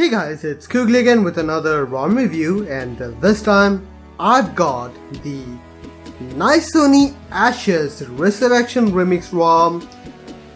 Hey guys, it's Kugli again with another ROM review, and this time I've got the NicesoniAsh's Resurrection Remix ROM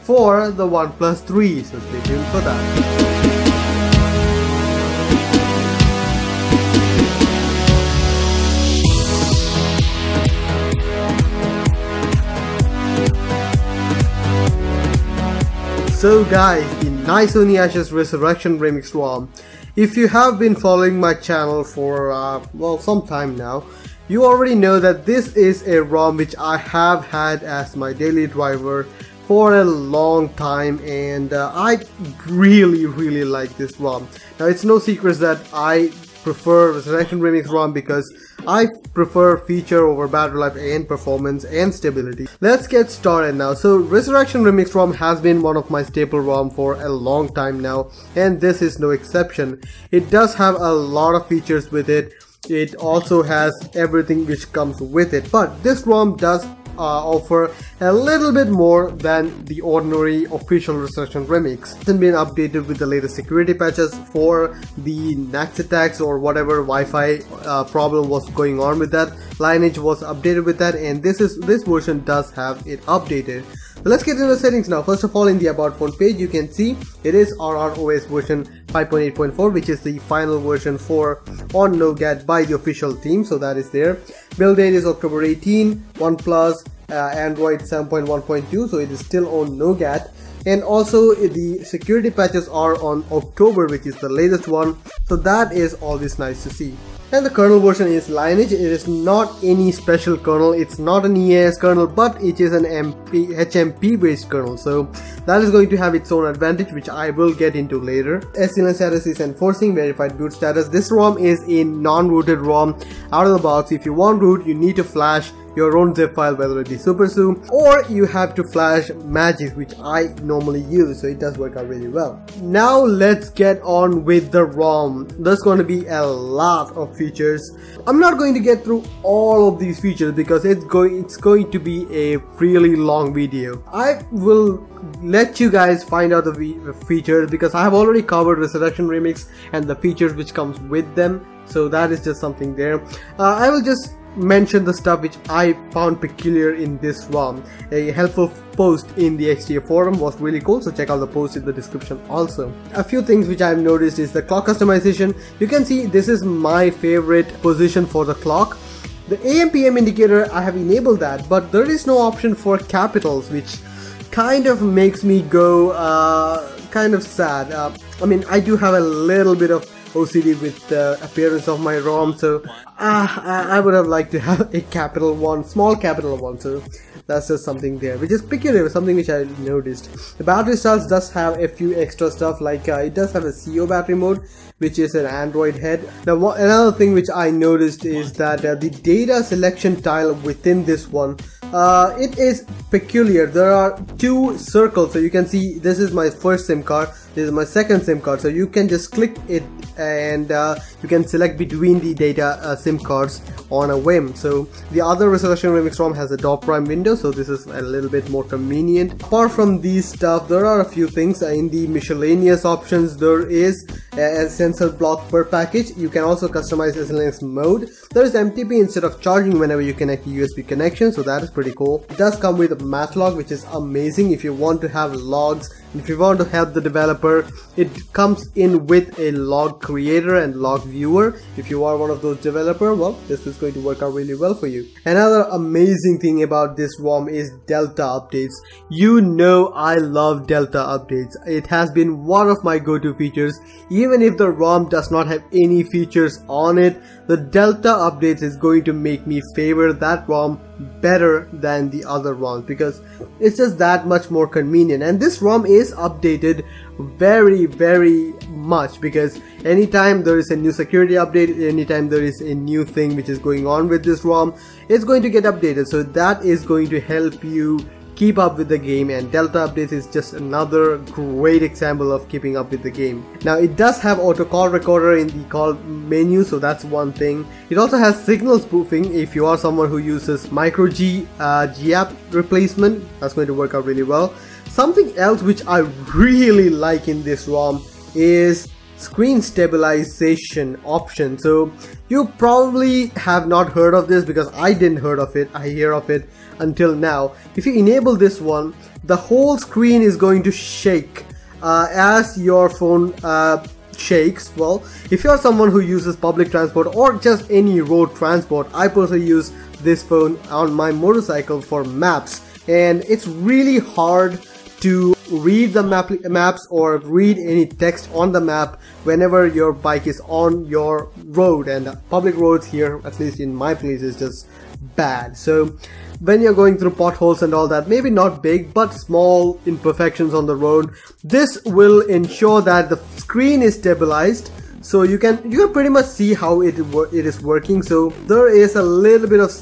for the OnePlus 3, so stay tuned for that. So guys, the NicesoniAsh's Resurrection Remix ROM. If you have been following my channel for well, some time now, you already know that this is a ROM which I have had as my daily driver for a long time, and I really like this ROM. Now it's no secret that I prefer Resurrection Remix ROM because I prefer feature over battery life and performance and stability. Let's get started now. So Resurrection Remix ROM has been one of my staple ROM for a long time now, and this is no exception. It does have a lot of features with it. It also has everything which comes with it, but this ROM does offer a little bit more than the ordinary official Resurrection Remix. It's been updated with the latest security patches for the NACS attacks or whatever Wi-Fi problem was going on with that. Lineage was updated with that, and this version does have it updated. So let's get into the settings now. First of all, in the About Phone page, you can see it is RROS version 5.8.4, which is the final version for on Nougat by the official team, so that is there. Build date is October 18, OnePlus, Android 7.1.2, so it is still on Nougat. And also the security patches are on October, which is the latest one, so that is always nice to see. And the kernel version is Lineage. It is not any special kernel, it's not an EAS kernel, but it is an HMP based kernel, so that is going to have its own advantage, which I will get into later. SLN status is enforcing verified boot status. This ROM is a non-rooted ROM out of the box. If you want root, you need to flash your own zip file, whether it be SuperSU or you have to flash Magic, which I normally use, so it does work out really well. Now let's get on with the ROM. There's going to be a lot of features. I'm not going to get through all of these features because it's going to be a really long video. I will let you guys find out the features because I have already covered Resurrection Remix and the features which comes with them, so that is just something there. I will just mention the stuff which I found peculiar in this ROM. A helpful post in the XDA forum was really cool, so check out the post in the description also. A few things which I've noticed is the clock customization. You can see this is my favorite position for the clock. The AM/PM indicator, I have enabled that, but there is no option for capitals, which kind of makes me go kind of sad. I mean, I do have a little bit of OCD with the appearance of my ROM, so I would have liked to have a capital one, small capital one, so that's just something there, which is peculiar, something which I noticed. The battery styles does have a few extra stuff, like it does have a CO battery mode, which is an Android head. Now another thing which I noticed is that the data selection tile within this one, it is peculiar. There are two circles, so you can see this is my first SIM card, this is my second SIM card, so you can just click it and you can select between the data SIM cards on a whim. So the other Resurrection Remix ROM has a dot prime window, so this is a little bit more convenient. Apart from these stuff, there are a few things in the miscellaneous options. There is a sensor block per package. You can also customize SLNX mode. There is MTP instead of charging whenever you connect a USB connection, so that is pretty cool. It does come with a math log, which is amazing if you want to have logs. If you want to help the developer, it comes in with a log creator and log viewer. If you are one of those developers, well, this is going to work out really well for you. Another amazing thing about this ROM is Delta updates. You know I love Delta updates. It has been one of my go-to features. Even if the ROM does not have any features on it, the Delta updates is going to make me favor that ROM better than the other ROMs because it's just that much more convenient. And this ROM is updated very much because anytime there is a new security update, anytime there is a new thing which is going on with this ROM, it's going to get updated, so that is going to help you keep up with the game, and Delta updates is just another great example of keeping up with the game. Now it does have auto call recorder in the call menu, so that's one thing. It also has signal spoofing if you are someone who uses micro G GAP replacement. That's going to work out really well. Something else which I really like in this ROM is screen stabilization option. So you probably have not heard of this because I didn't heard of it. I hear of it until now. If you enable this one, the whole screen is going to shake as your phone shakes. Well, if you're someone who uses public transport or just any road transport, I personally use this phone on my motorcycle for maps, and it's really hard to read the maps or read any text on the map whenever your bike is on your road, and public roads here, at least in my place, is just bad. So when you're going through potholes and all that, maybe not big but small imperfections on the road, this will ensure that the screen is stabilized, so you can pretty much see how it is working. So there is a little bit of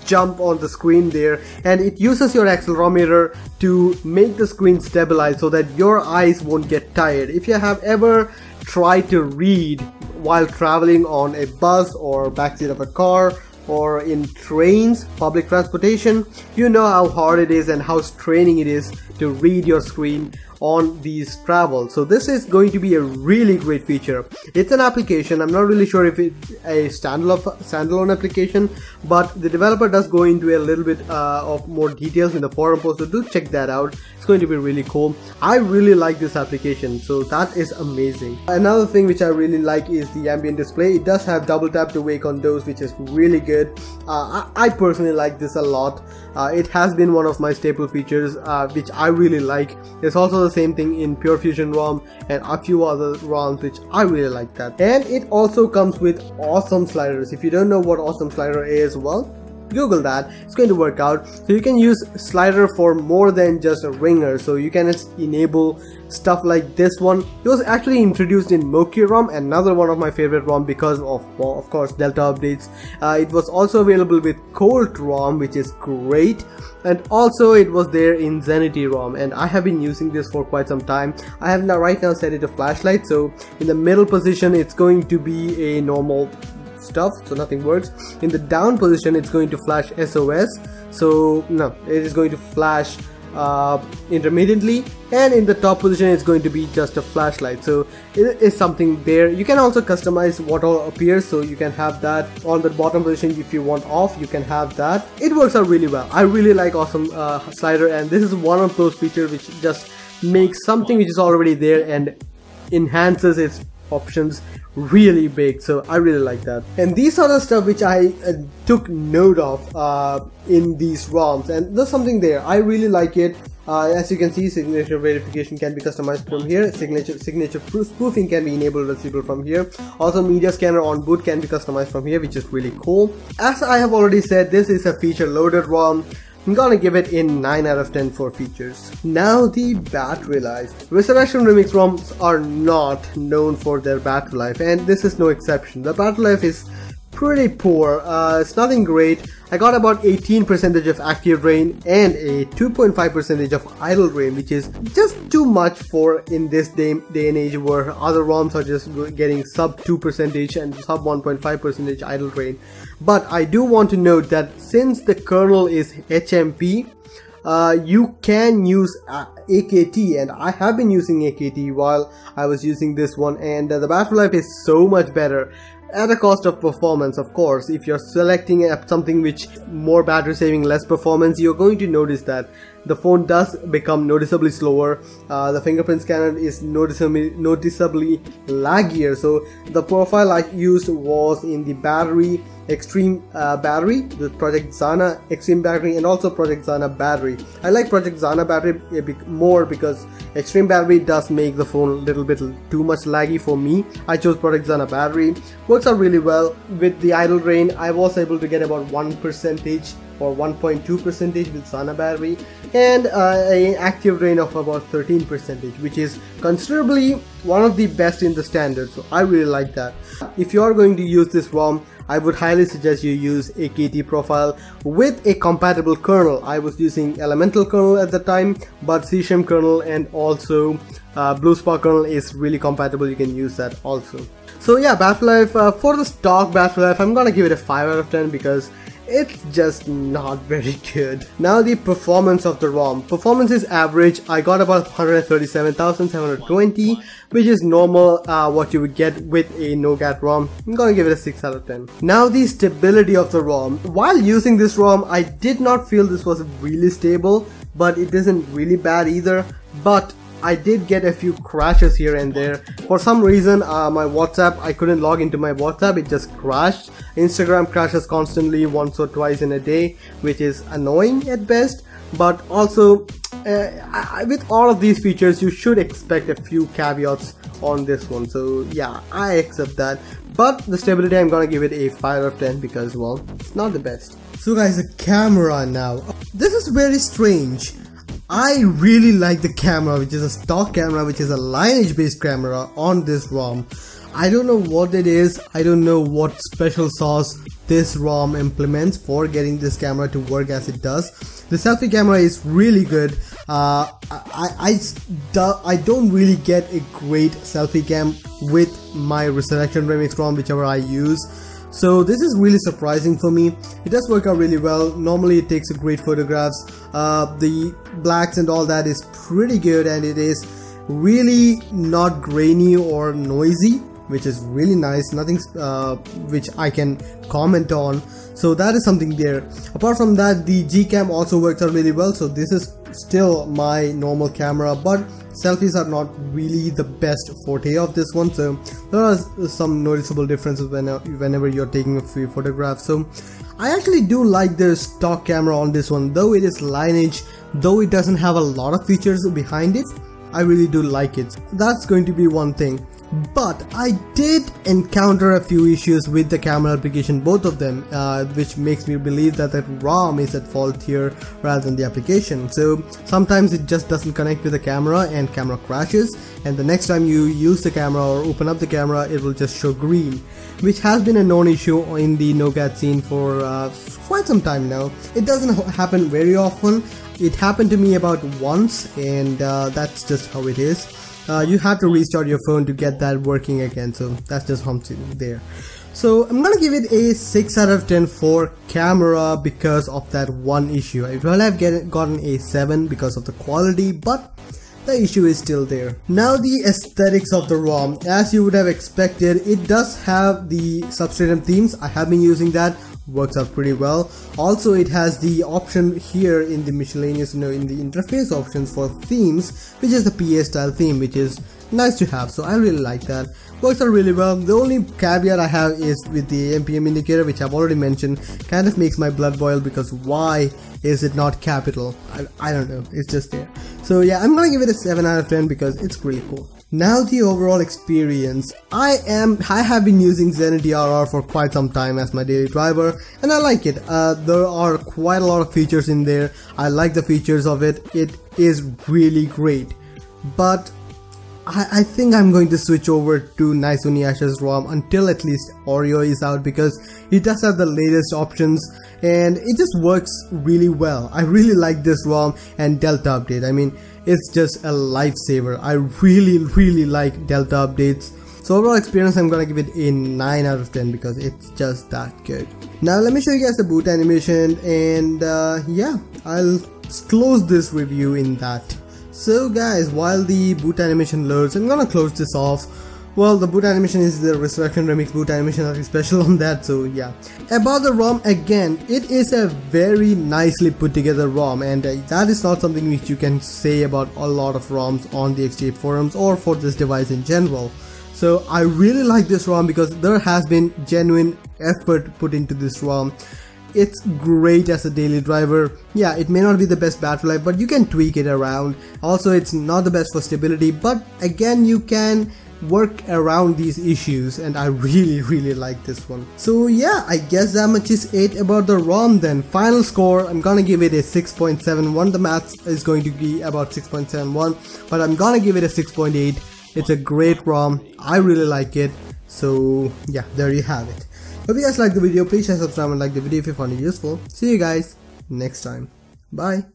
jump on the screen there, and it uses your accelerometer to make the screen stabilize so that your eyes won't get tired. If you have ever tried to read while traveling on a bus or backseat of a car or in trains, public transportation, you know how hard it is and how straining it is to read your screen on these travels. So this is going to be a really great feature. It's an application. I'm not really sure if it's a standalone application, but the developer does go into a little bit of more details in the forum post, so do check that out. It's going to be really cool. I really like this application, so that is amazing. Another thing which I really like is the ambient display. It does have double tap to wake on those, which is really good. I personally like this a lot. It has been one of my staple features, which I really like. There's also the same thing in Pure Fusion ROM and a few other ROMs, which I really like that. And it also comes with awesome sliders. If you don't know what awesome slider is, well, Google that. It's going to work out. So you can use slider for more than just a ringer, so you can enable stuff like this one. It was actually introduced in Moki ROM, another one of my favorite ROM because of, well, of course, Delta updates. It was also available with Colt ROM, which is great, and also it was there in Zenity ROM, and I have been using this for quite some time. I have now right now set it to flashlight, so in the middle position it's going to be a normal stuff, so nothing works. In the down position it's going to flash SOS, so no, it is going to flash intermittently, and in the top position it's going to be just a flashlight. So it is something there. You can also customize what all appears, so you can have that on the bottom position. If you want off, you can have that. It works out really well. I really like awesome slider, and this is one of those features which just makes something which is already there and enhances its options really big. So I really like that. And these are the stuff which I took note of in these ROMs, and there's something there. I really like it. As you can see, signature verification can be customized from here. Signature spoofing can be enabled or disabled from here. Also, media scanner on boot can be customized from here, which is really cool. As I have already said, this is a feature loaded ROM. I'm gonna give it a 9 out of 10 for features. Now the battery life. Resurrection Remix ROMs are not known for their battery life, and this is no exception. The battery life is pretty poor. It's nothing great. I got about 18% of active drain and a 2.5% of idle drain, which is just too much for in this day and age where other ROMs are just getting sub 2% and sub 1.5% idle drain. But I do want to note that since the kernel is HMP, you can use AKT, and I have been using AKT while I was using this one, and the battery life is so much better. At a cost of performance, of course. If you're selecting something which more battery saving, less performance, you're going to notice that the phone does become noticeably slower. The fingerprint scanner is noticeably laggier. So the profile I used was in the battery Extreme battery, the Project Zana Extreme battery, and also Project Zana battery. I like Project Zana battery a bit more because Extreme battery does make the phone a little bit too much laggy for me. I chose Project Zana battery. Works out really well. With the idle drain, I was able to get about 1% or 1.2% with Zana battery, and an active drain of about 13%, which is considerably one of the best in the standard. So I really like that. If you are going to use this ROM, I would highly suggest you use AKT profile with a compatible kernel. I was using Elemental kernel at the time, but C-Shim kernel and also Blue Spark kernel is really compatible. You can use that also. So yeah, battery life, for the stock battery life, I'm gonna give it a 5 out of 10 because it's just not very good. Now the performance of the ROM. Performance is average. I got about 137,720, which is normal, what you would get with a Nougat ROM. I'm gonna give it a 6 out of 10. Now the stability of the ROM. While using this ROM, I did not feel this was really stable, but it isn't really bad either. But I did get a few crashes here and there. For some reason, my WhatsApp, I couldn't log into my WhatsApp, it just crashed. Instagram crashes constantly once or twice in a day, which is annoying at best. But also, with all of these features, you should expect a few caveats on this one. So yeah, I accept that. But the stability, I'm gonna give it a 5 out of 10 because, well, it's not the best. So guys, the camera now. This is very strange. I really like the camera, which is a stock camera, which is a lineage based camera on this ROM. I don't know what it is. I don't know what special sauce this ROM implements for getting this camera to work as it does. The selfie camera is really good. I don't really get a great selfie cam with my Resurrection Remix ROM, whichever I use. So this is really surprising for me. It does work out really well. Normally it takes great photographs. The blacks and all that is pretty good, and it is really not grainy or noisy, which is really nice. Nothing which I can comment on. So that is something there. Apart from that, the G-Cam also works out really well. So this is still my normal camera, but selfies are not really the best forte of this one. So there are some noticeable differences whenever you're taking a few photographs. So I actually do like the stock camera on this one, though it is lineage, though it doesn't have a lot of features behind it. I really do like it. That's going to be one thing. But I did encounter a few issues with the camera application, both of them, which makes me believe that the ROM is at fault here rather than the application. So sometimes it just doesn't connect with the camera and camera crashes, and the next time you use the camera or open up the camera, it will just show green, which has been a known issue in the Nougat scene for quite some time now. It doesn't happen very often. It happened to me about once, and that's just how it is. You have to restart your phone to get that working again, so that's just something there. So I'm gonna give it a 6 out of 10 for camera because of that one issue. I would have gotten a 7 because of the quality, but the issue is still there. Now the aesthetics of the ROM. As you would have expected, it does have the Substratum themes. I have been using that. Works out pretty well. Also, it has the option here in the miscellaneous, in the interface options for themes, which is the PA style theme, which is nice to have. So I really like that. Works out really well. The only caveat I have is with the MPM indicator, which I've already mentioned. Kind of makes my blood boil because why is it not capital? I don't know. It's just there. So yeah, I'm gonna give it a 7 out of 10 because it's really cool. Now the overall experience. I have been using Zen DRR for quite some time as my daily driver, and I like it. There are quite a lot of features in there. I like the features of it. It is really great. But I think I'm going to switch over to NicesoniAsh's ROM until at least Oreo is out, because it does have the latest options and it just works really well. I really like this ROM and Delta update. I mean, it's just a lifesaver. I really like Delta updates. So overall experience, I'm gonna give it a 9 out of 10 because it's just that good. Now let me show you guys the boot animation, and yeah, I'll close this review in that. So guys, while the boot animation loads, I'm gonna close this off. Well, the boot animation is the Resurrection Remix boot animation, nothing special on that, so yeah. About the ROM, again, it is a very nicely put together ROM, and that is not something which you can say about a lot of ROMs on the XG8 forums or for this device in general. So I really like this ROM because there has been genuine effort put into this ROM. It's great as a daily driver. Yeah, it may not be the best battery life, but you can tweak it around. Also, it's not the best for stability, but again, you can work around these issues, and I really like this one. So yeah, I guess that much is it about the ROM then. Final score, I'm gonna give it a 6.71. The maths is going to be about 6.71, but I'm gonna give it a 6.8. It's a great ROM. I really like it. So yeah, there you have it. Hope you guys liked the video. Please share, subscribe, and like the video if you found it useful. See you guys next time. Bye.